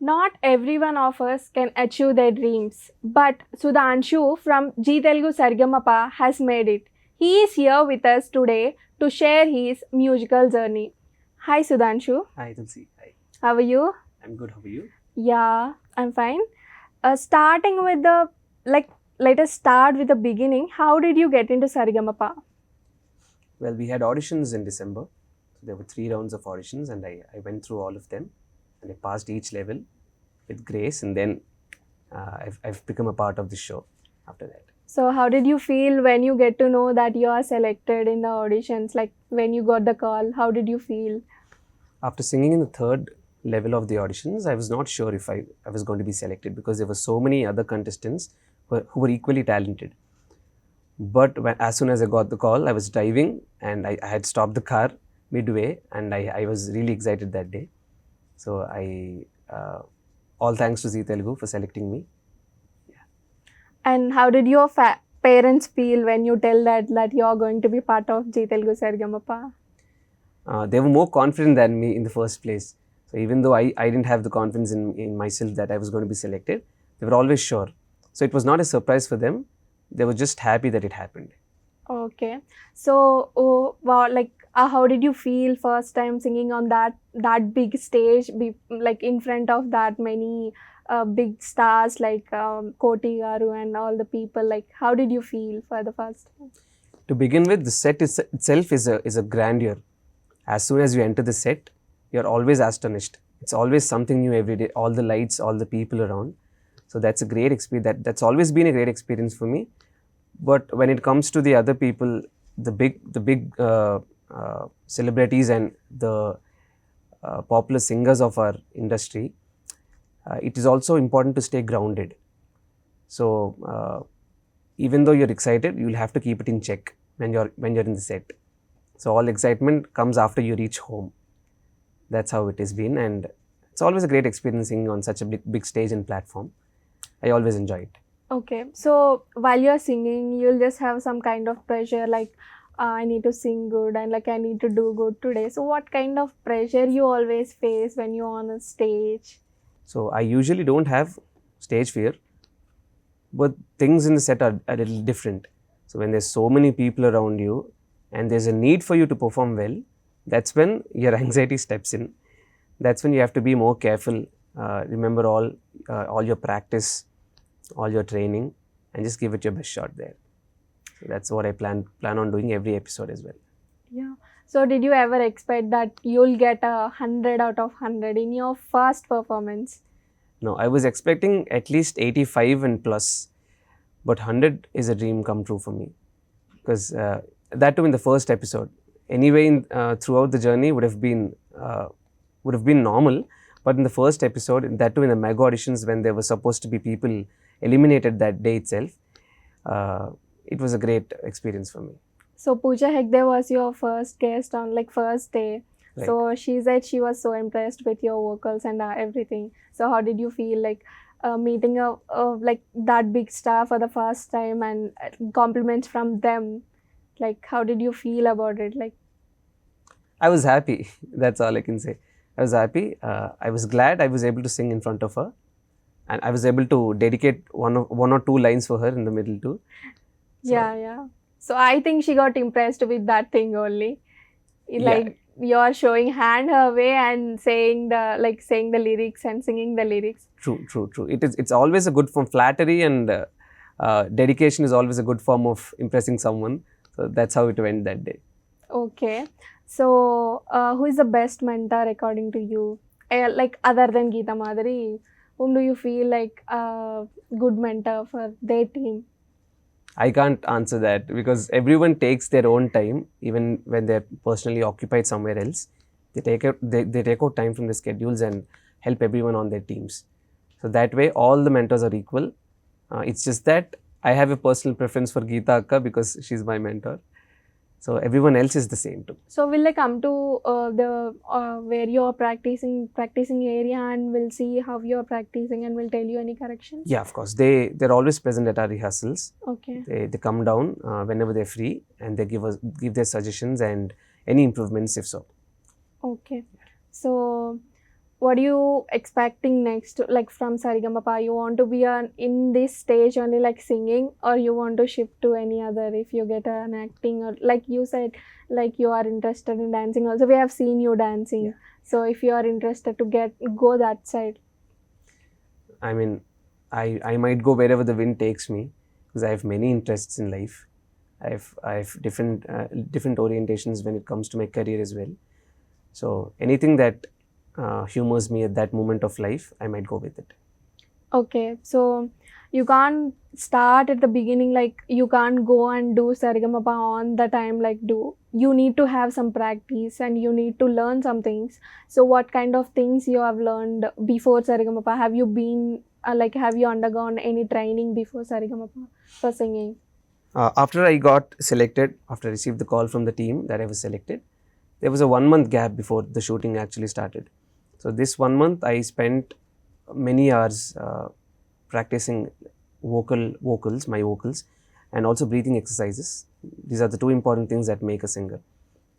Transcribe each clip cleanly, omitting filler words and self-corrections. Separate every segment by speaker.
Speaker 1: Not everyone of us can achieve their dreams, but Sudhanshu from G Telugu Sargamapa has made it. He is here with us today to share his musical journey. Hi Sudhanshu,
Speaker 2: Hi, Tulsi. Hi.
Speaker 1: how are you?
Speaker 2: I'm good. How are you?
Speaker 1: Yeah, I'm fine. Starting with the like, let us start with the beginning. How did you get into Sargamapa?
Speaker 2: Well, we had auditions in December. So there were 3 rounds of auditions, and I went through all of them, and I passed each level with grace, and then I've become a part of the show after that.
Speaker 1: So, how did you feel when you get to know that you are selected in the auditions? Like when you got the call, how did you feel?
Speaker 2: After singing in the third level of the auditions, I was not sure if I was going to be selected because there were so many other contestants who were equally talented. But as soon as I got the call, I was driving and I had stopped the car midway, and I was really excited that day. So all thanks to Zee Telugu for selecting me.
Speaker 1: And how did your parents feel when you tell that you are going to be part of G Telugu Sargamapa?
Speaker 2: They were more confident than me in the first place. So even though I didn't have the confidence in myself that I was going to be selected, they were always sure. So it was not a surprise for them. They were just happy that it happened.
Speaker 1: Okay. So, oh, wow, like, how did you feel first time singing on that big stage, like in front of that many big stars like Koti Garu and all the people? Like, how did you feel for the first time?
Speaker 2: To begin with, the set itself is a grandeur. As soon as you enter the set, you're always astonished. It's always something new every day. All the lights, all the people around. So that's a great experience. That's always been a great experience for me. But when it comes to the other people, the big celebrities and the popular singers of our industry, it is also important to stay grounded. So even though you're excited, you'll have to keep it in check when you're in the set. So all excitement comes after you reach home. That's how it has been, and it's always a great experience singing on such a big stage and platform. I always enjoy it.
Speaker 1: Okay, so while you're singing, you'll just have some kind of pressure like I need to sing good and like I need to do good today. So, what kind of pressure you always face when you're on a stage?
Speaker 2: So I usually don't have stage fear, but things in the set are a little different. So when there's so many people around you and there's a need for you to perform well, that's when your anxiety steps in. That's when you have to be more careful. Remember all your practice, all your training, and just give it your best shot there. So that's what I plan on doing every episode as well.
Speaker 1: Yeah. So, did you ever expect that you'll get 100 out of 100 in your first performance?
Speaker 2: No, I was expecting at least 85 and plus, but 100 is a dream come true for me, because that too in the first episode. Anyway, throughout the journey would have been normal, but in the first episode, that too in the mega auditions when there were supposed to be people eliminated that day itself, it was a great experience for me.
Speaker 1: So, Pooja Hegde was your first guest on like first day.
Speaker 2: Right.
Speaker 1: So, she said she was so impressed with your vocals and everything. So, how did you feel like meeting like that big star for the first time and compliments from them? Like, how did you feel about it? Like,
Speaker 2: I was happy. That's all I can say. I was happy. I was glad I was able to sing in front of her, and I was able to dedicate one or two lines for her in the middle too. So,
Speaker 1: yeah. So, I think she got impressed with that thing only. Like, you're showing hand her way and saying the lyrics and singing the lyrics.
Speaker 2: True. It's always a good form. Flattery and dedication is always a good form of impressing someone. So that's how it went that day.
Speaker 1: Okay. So, who is the best mentor according to you? Like other than Geeta Madhuri, whom do you feel like a good mentor for their team?
Speaker 2: I can't answer that because everyone takes their own time, even when they're personally occupied somewhere else. They take out time from their schedules and help everyone on their teams. So that way, all the mentors are equal. It's just that I have a personal preference for Geeta Akka because she's my mentor. So everyone else is the same too.
Speaker 1: So will they come to the where you're practicing area and we'll see how you're practicing and will tell you any corrections?
Speaker 2: Yeah, of course. They're always present at our rehearsals.
Speaker 1: Okay.
Speaker 2: They come down whenever they're free and they give their suggestions and any improvements if so.
Speaker 1: Okay. So what are you expecting next, like from Saregama? You want to be in this stage only like singing, or you want to shift to any other if you get an acting, or like you said, like you are interested in dancing also. We have seen you dancing.
Speaker 2: Yeah.
Speaker 1: So if you are interested to go that side.
Speaker 2: I mean, I might go wherever the wind takes me, because I have many interests in life. I have different orientations when it comes to my career as well. So anything that humors me at that moment of life, I might go with it.
Speaker 1: Okay, so you can't start at the beginning, like you can't go and do Saregama on the time, like do you need to have some practice and you need to learn some things. So what kind of things you have learned before Saregama? Have you been like have you undergone any training before Saregama for singing?
Speaker 2: After I got selected, after I received the call from the team that I was selected, there was a 1 month gap before the shooting actually started. So this 1 month I spent many hours practicing my vocals, and also breathing exercises. These are the two important things that make a singer.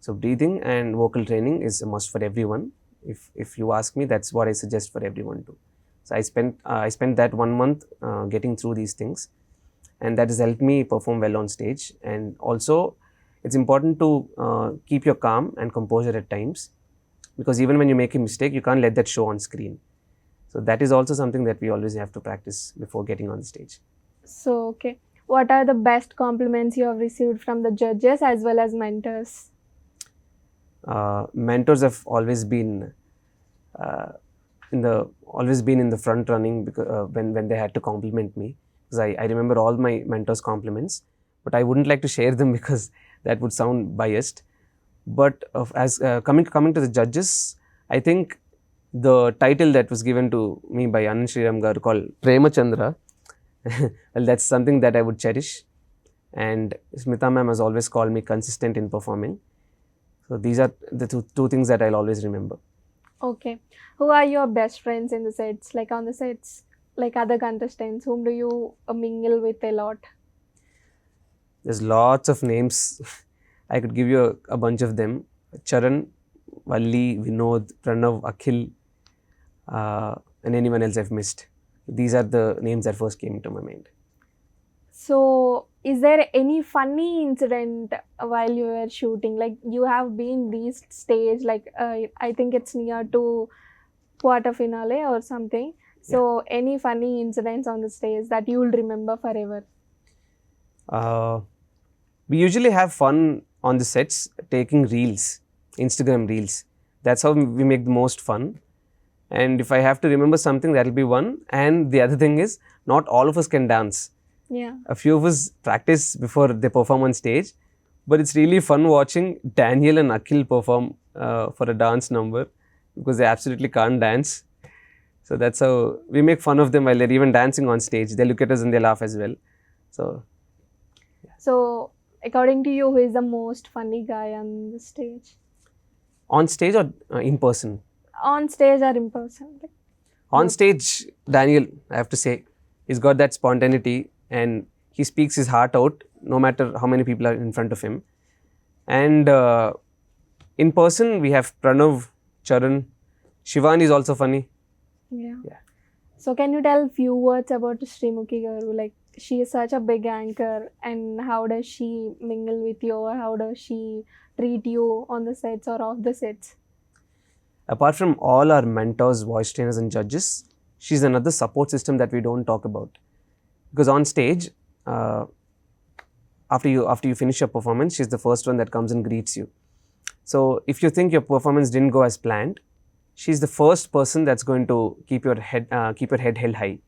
Speaker 2: So breathing and vocal training is a must for everyone. If you ask me, that's what I suggest for everyone to. So I spent that 1 month getting through these things, and that has helped me perform well on stage. And also, it's important to keep your calm and composure at times, because even when you make a mistake, you can't let that show on screen. So that is also something that we always have to practice before getting on the stage.
Speaker 1: So okay, what are the best compliments you have received from the judges as well as mentors?
Speaker 2: Mentors have always been uh, in the front running, because when they had to compliment me, because I remember all my mentors' compliments, but I wouldn't like to share them because that would sound biased. But as coming to the judges, I think the title that was given to me by Anand Sriram Garu, called Premachandra, well, that's something that I would cherish. And Smita ma'am has always called me consistent in performing. So these are the two things that I'll always remember.
Speaker 1: Okay. Who are your best friends in the sets? Like on the sets, like other contestants, whom do you mingle with a lot?
Speaker 2: There's lots of names. I could give you a bunch of them. Charan, Valli, Vinod, Pranav, Akhil, and anyone else I've missed. These are the names that first came into my mind.
Speaker 1: So, is there any funny incident while you were shooting? Like you have been reached stage, like I think it's near to quarter finale or something. So, any funny incidents on the stage that you will remember forever?
Speaker 2: We usually have fun on the sets taking reels, Instagram reels. That's how we make the most fun. And if I have to remember something, that'll be one. And the other thing is, not all of us can dance.
Speaker 1: Yeah.
Speaker 2: A few of us practice before they perform on stage, but it's really fun watching Daniel and Akhil perform for a dance number, because they absolutely can't dance. So that's how we make fun of them while they're even dancing on stage. They look at us and they laugh as well.
Speaker 1: So, according to you, who is the most funny guy on the stage?
Speaker 2: On stage or in person?
Speaker 1: On stage or in person?
Speaker 2: On stage, Daniel, I have to say, he's got that spontaneity and he speaks his heart out no matter how many people are in front of him. And in person, we have Pranav, Charan, Shivani is also funny.
Speaker 1: Yeah.
Speaker 2: Yeah.
Speaker 1: So, can you tell few words about Srimukhi Garu? Like, she is such a big anchor, and how does she mingle with you, or how does she treat you on the sets or off the sets?
Speaker 2: Apart from all our mentors, voice trainers, and judges, she's another support system that we don't talk about. Because on stage, after you finish your performance, she's the first one that comes and greets you. So if you think your performance didn't go as planned, she's the first person that's going to keep your head held high,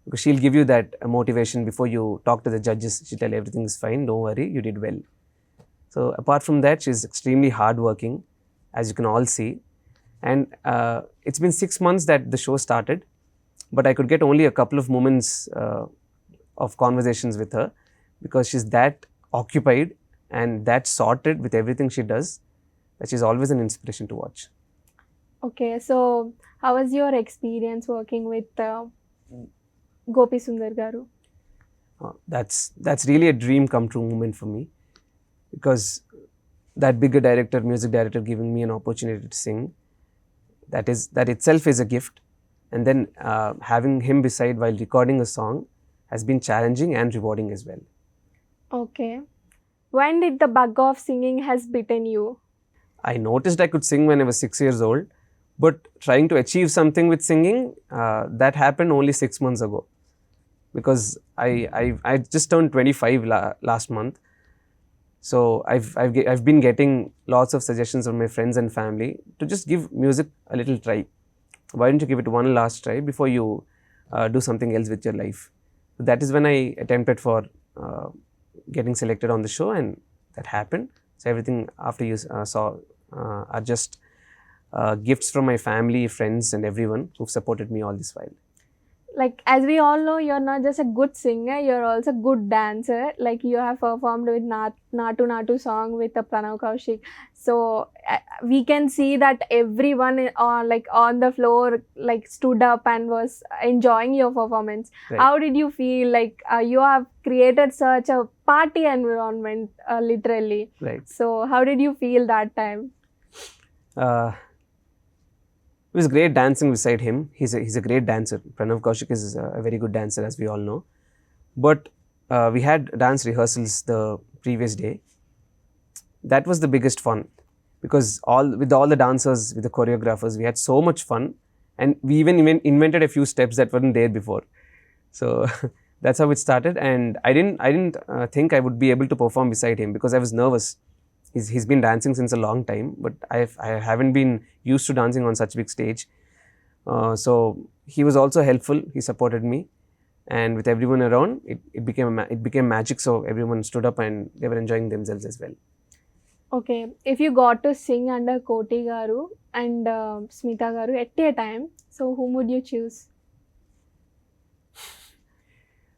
Speaker 2: because she'll give you that motivation before you talk to the judges. She'll tell everything is fine, don't worry, you did well. So apart from that, she's extremely hardworking, as you can all see. And it's been 6 months that the show started, but I could get only a couple of moments of conversations with her, because she's that occupied and that sorted with everything she does, that she's always an inspiration to watch.
Speaker 1: Okay, so how was your experience working with Gopi Sundar Garu?
Speaker 2: That's really a dream come true moment for me, because that bigger director, music director, giving me an opportunity to sing, that itself is a gift. And then having him beside while recording a song has been challenging and rewarding as well.
Speaker 1: Okay. When did the bug of singing has bitten you?
Speaker 2: I noticed I could sing when I was 6 years old, but trying to achieve something with singing, that happened only 6 months ago, because I just turned 25 last month. So I've been getting lots of suggestions from my friends and family to just give music a little try. Why don't you give it one last try before you do something else with your life? That is when I attempted for getting selected on the show, and that happened. So everything after you saw are just gifts from my family, friends, and everyone who've supported me all this while.
Speaker 1: Like, as we all know, you're not just a good singer, you're also a good dancer. Like, you have performed with Natu Natu song with Pranav Kaushik. So we can see that everyone on the floor like stood up and was enjoying your performance.
Speaker 2: Right.
Speaker 1: How did you feel? Like, you have created such a party environment, literally.
Speaker 2: Right.
Speaker 1: So how did you feel that time?
Speaker 2: It was great dancing beside him. He's a great dancer. Pranav Kaushik is a very good dancer, as we all know. But we had dance rehearsals the previous day. That was the biggest fun, because with all the dancers, with the choreographers, we had so much fun, and we even invented a few steps that weren't there before. So that's how it started. And I didn't think I would be able to perform beside him, because I was nervous. He's been dancing since a long time, but I haven't been used to dancing on such big stage. So he was also helpful. He supported me, and with everyone around, it became magic. So everyone stood up and they were enjoying themselves as well.
Speaker 1: Okay, if you got to sing under Koti Garu and Smita Garu at a time, so whom would you choose?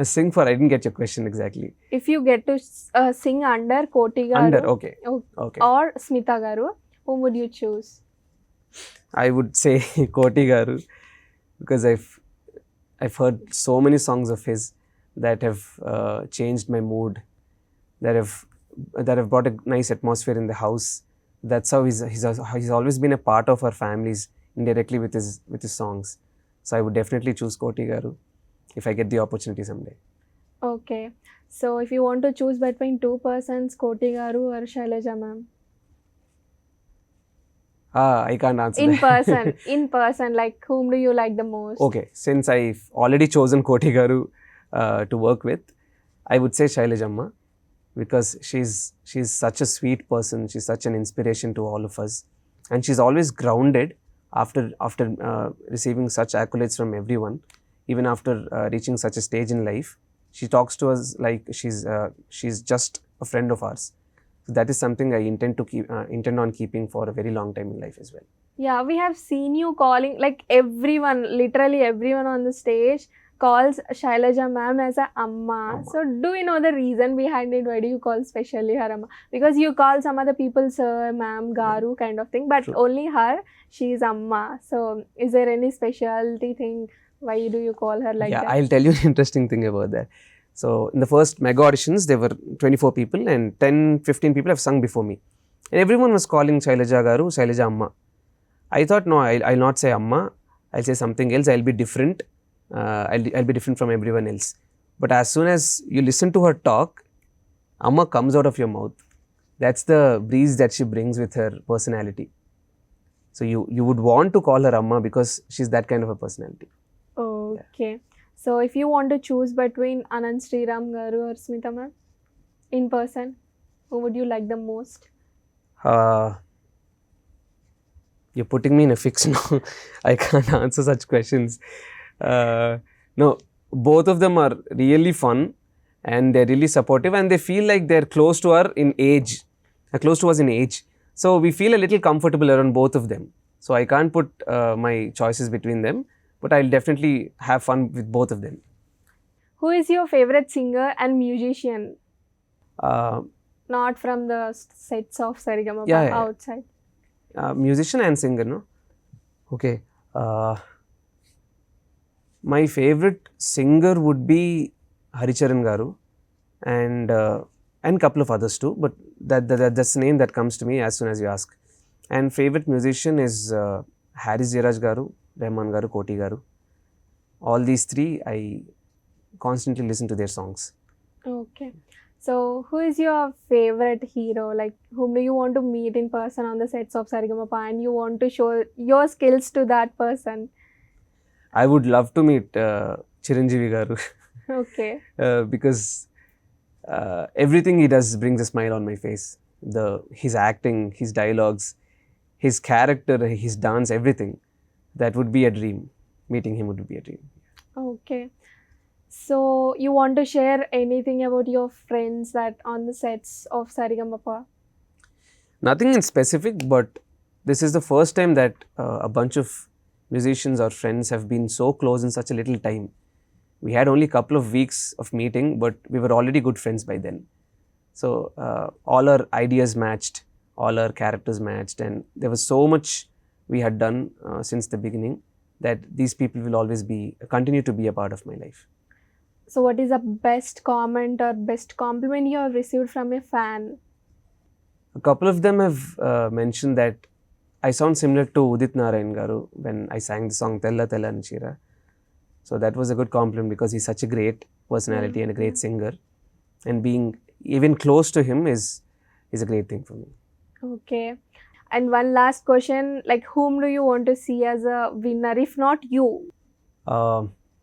Speaker 2: Sing for, I didn't get your question exactly.
Speaker 1: If you get to sing under Koti Garu
Speaker 2: Okay.
Speaker 1: or Smita Garu, whom would you choose?
Speaker 2: I would say Koti Garu, because I've heard so many songs of his that have changed my mood, that have brought a nice atmosphere in the house. That's how he's always been a part of our families indirectly with his songs. So I would definitely choose Koti Garu if I get the opportunity someday.
Speaker 1: Okay, so if you want to choose between two persons, Koti Garu or Shailaja ma'am?
Speaker 2: I can't answer that.
Speaker 1: In person, like whom do you like the most?
Speaker 2: Okay, since I've already chosen Koti Garu to work with, I would say Shailaja, because she's such a sweet person. She's such an inspiration to all of us, and she's always grounded after receiving such accolades from everyone. Even after reaching such a stage in life, she talks to us like she's just a friend of ours. So that is something I intend on keeping for a very long time in life as well.
Speaker 1: Yeah, we have seen you calling, like everyone, literally everyone on the stage calls Shailaja ma'am as a Amma. So do you know the reason behind it? Why do you call specially her Amma? Because you call some other people sir, ma'am, Garu kind of thing, but
Speaker 2: True.
Speaker 1: only her, she is Amma. So is there any specialty thing? Why do you call her like that?
Speaker 2: Yeah, I'll tell you an interesting thing about that. So in the first mega auditions, there were 24 people, and 10-15 people have sung before me. And everyone was calling Shailaja Garu, Shailaja Amma. I thought, no, I'll not say Amma. I'll say something else. I'll be different. I'll be different from everyone else. But as soon as you listen to her talk, Amma comes out of your mouth. That's the breeze that she brings with her personality. So you would want to call her Amma because she's that kind of a personality.
Speaker 1: Okay. Yeah. So if you want to choose between Anand Sriram Garu or Smita ma'am in person, who would you like the most?
Speaker 2: You're putting me in a fix now. I can't answer such questions. No, both of them are really fun, and they're really supportive, and they feel like they're close to us in age. So we feel a little comfortable around both of them. So I can't put my choices between them, but I'll definitely have fun with both of them.
Speaker 1: Who is your favorite singer and musician? Not from the sets of Sarigama, but outside.
Speaker 2: Musician and singer, no? Okay. My favorite singer would be Haricharan Garu, and a couple of others too, but that's the name that comes to me as soon as you ask. And favorite musician is Haris Jayaraj garu, Rahman garu, Koti garu. All these three, I constantly listen to their songs.
Speaker 1: Okay. So, who is your favorite hero? Like, whom do you want to meet in person on the sets of Saregama and you want to show your skills to that person?
Speaker 2: I would love to meet Chiranjeevi garu
Speaker 1: Okay.
Speaker 2: because everything he does brings a smile on my face. His acting, his dialogues, his character, his dance, everything. That would be a dream. Meeting him would be a dream.
Speaker 1: Okay. So, you want to share anything about your friends that on the sets of Saregama?
Speaker 2: Nothing in specific, but this is the first time that a bunch of musicians or friends have been so close in such a little time. We had only a couple of weeks of meeting, but we were already good friends by then. So all our ideas matched, all our characters matched, and there was so much we had done since the beginning that these people will always continue to be a part of my life.
Speaker 1: So, what is the best comment or best compliment you have received from a fan?
Speaker 2: A couple of them have mentioned that I sound similar to Udit Narayan garu when I sang the song Tella Tella Nchira. So that was a good compliment because he's such a great personality and a great singer, and being even close to him is a great thing for me.
Speaker 1: Okay. And one last question, like whom do you want to see as a winner, if not you?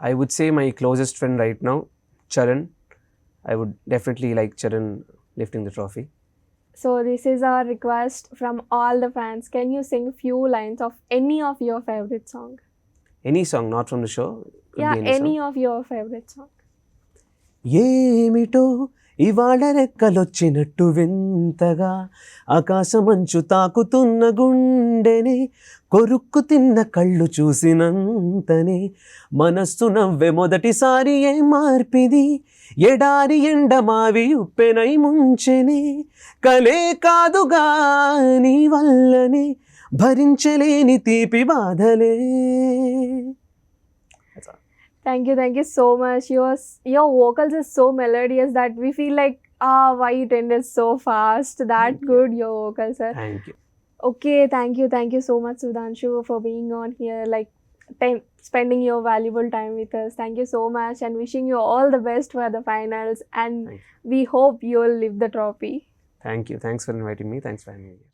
Speaker 2: I would say my closest friend right now, Charan. I would definitely like Charan lifting the trophy.
Speaker 1: So this is our request from all the fans. Can you sing few lines of any of your favorite song?
Speaker 2: Any song, not from the show. Could
Speaker 1: Yeah,
Speaker 2: be
Speaker 1: any
Speaker 2: song.
Speaker 1: of your favorite song.
Speaker 2: ఏమిటో ఇవాళ రెక్కలొచ్చినట్టు వింతగా ఆకాశమంచు తాకుతున్న గుండెని కొరుక్కు తిన్న కళ్ళు చూసినంతనే మనస్సు నవ్వే మొదటిసారి ఏ మార్పిది ఎడారి ఎండమావి ఉప్పెనై ముంచెని కలే కాదుగా నీ వల్లనే భరించలేని తీపి బాధలే.
Speaker 1: Thank you so much. Your vocals is so melodious that we feel like, why it ended so fast. That good, your vocals are.
Speaker 2: Thank you.
Speaker 1: Okay, thank you so much, Sudhanshu, for being on here, like spending your valuable time with us. Thank you so much, and wishing you all the best for the finals. And we hope you'll lift the trophy.
Speaker 2: Thank you. Thanks for inviting me. Thanks for having me.